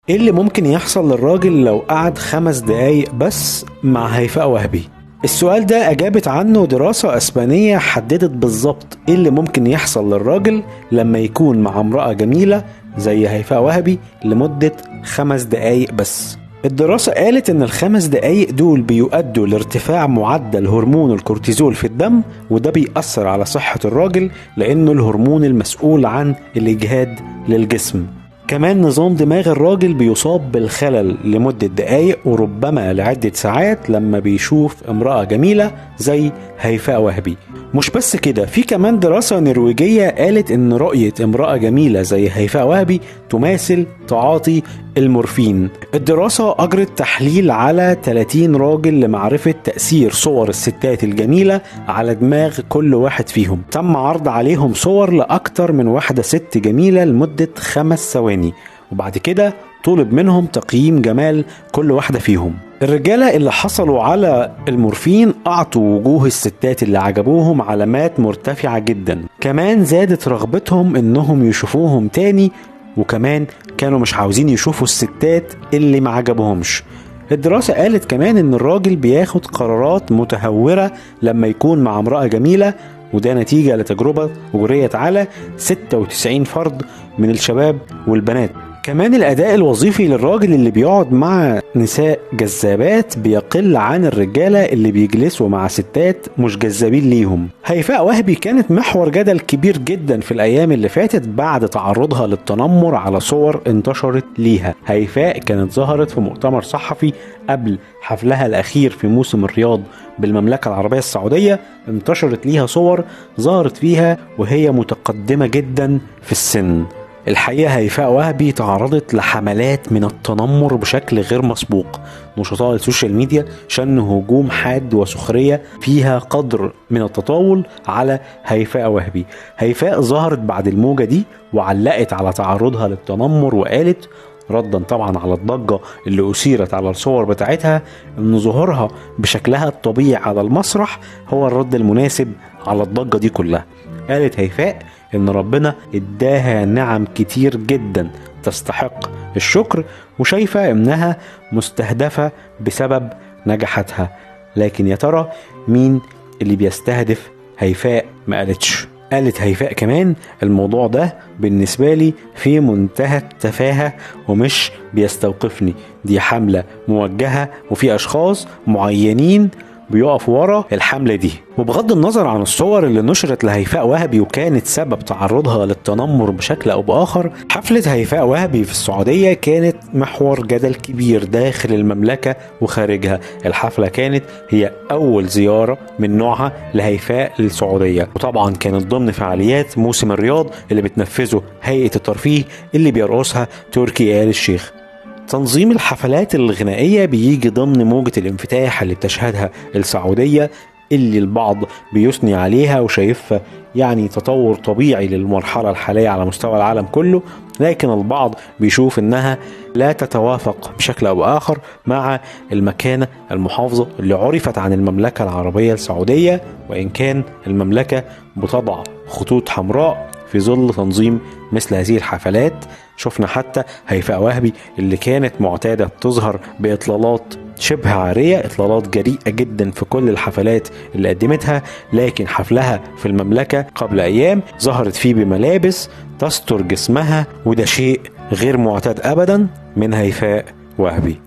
ايه اللي ممكن يحصل للراجل لو قعد 5 دقايق بس مع هيفاء وهبي؟ السؤال ده أجابت عنه دراسة أسبانية حددت بالظبط ايه اللي ممكن يحصل للراجل لما يكون مع امرأة جميلة زي هيفاء وهبي لمدة 5 دقايق بس. الدراسة قالت ان ال5 دقايق دول بيؤدوا لارتفاع معدل هرمون الكورتيزول في الدم، وده بيأثر على صحة الراجل لانه الهرمون المسؤول عن الاجهاد للجسم. كمان نظام دماغ الراجل بيصاب بالخلل لمدة دقايق وربما لعدة ساعات لما بيشوف امرأة جميلة زي هيفاء وهبي. مش بس كده، في كمان دراسة نرويجية قالت ان رؤية امرأة جميلة زي هيفاء وهبي تماثل تعاطي المورفين. الدراسة اجرت تحليل على 30 راجل لمعرفة تأثير صور الستات الجميلة على دماغ كل واحد فيهم. تم عرض عليهم صور لأكتر من واحدة ست جميلة لمدة 5 ثواني، وبعد كده طلب منهم تقييم جمال كل واحدة فيهم. الرجالة اللي حصلوا على المورفين أعطوا وجوه الستات اللي عجبوهم علامات مرتفعة جدا. كمان زادت رغبتهم إنهم يشوفوهم تاني، وكمان كانوا مش عاوزين يشوفوا الستات اللي ما عجبوهمش. الدراسة قالت كمان إن الراجل بياخد قرارات متهورة لما يكون مع امرأة جميلة، وده نتيجة لتجربة أجريت على 96 فرد من الشباب والبنات. كمان الأداء الوظيفي للراجل اللي بيقعد مع نساء جذابات بيقل عن الرجالة اللي بيجلسوا مع ستات مش جذابين ليهم. هيفاء وهبي كانت محور جدل كبير جدا في الأيام اللي فاتت بعد تعرضها للتنمر على صور انتشرت ليها. هيفاء كانت ظهرت في مؤتمر صحفي قبل حفلها الأخير في موسم الرياض بالمملكة العربية السعودية، انتشرت ليها صور ظهرت فيها وهي متقدمة جدا في السن. الحقيقة هيفاء وهبي تعرضت لحملات من التنمر بشكل غير مسبوق. نشطاء السوشيال ميديا شنوا هجوم حاد وسخرية فيها قدر من التطاول على هيفاء وهبي. هيفاء ظهرت بعد الموجة دي وعلقت على تعرضها للتنمر وقالت ردا طبعا على الضجة اللي أثيرت على الصور بتاعتها ان ظهورها بشكلها الطبيعي على المسرح هو الرد المناسب على الضجة دي كلها. قالت هيفاء ان ربنا اداها نعم كتير جدا تستحق الشكر، وشايفة انها مستهدفة بسبب نجاحاتها، لكن يا ترى مين اللي بيستهدف هيفاء؟ ما قالت هيفاء كمان الموضوع ده بالنسبة لي في منتهى التفاهة ومش بيستوقفني، دي حملة موجهة وفي أشخاص معينين بيقف ورا الحملة دي. وبغض النظر عن الصور اللي نشرت لهيفاء وهبي وكانت سبب تعرضها للتنمر بشكل أو بآخر، حفلة هيفاء وهبي في السعودية كانت محور جدل كبير داخل المملكة وخارجها. الحفلة كانت هي أول زيارة من نوعها لهيفاء للسعودية، وطبعا كانت ضمن فعاليات موسم الرياض اللي بتنفذه هيئة الترفيه اللي بيرقصها تركي آل الشيخ. تنظيم الحفلات الغنائية بيجي ضمن موجة الانفتاح اللي بتشهدها السعودية، اللي البعض بيثني عليها وشايفها يعني تطور طبيعي للمرحلة الحالية على مستوى العالم كله، لكن البعض بيشوف انها لا تتوافق بشكل او اخر مع المكانة المحافظة اللي عرفت عن المملكة العربية السعودية، وان كان المملكة بتضع خطوط حمراء في ظل تنظيم مثل هذه الحفلات. شفنا حتى هيفاء وهبي اللي كانت معتادة تظهر بإطلالات شبه عارية، إطلالات جريئة جدا في كل الحفلات اللي قدمتها، لكن حفلها في المملكة قبل أيام ظهرت فيه بملابس تستر جسمها، وده شيء غير معتاد أبدا من هيفاء وهبي.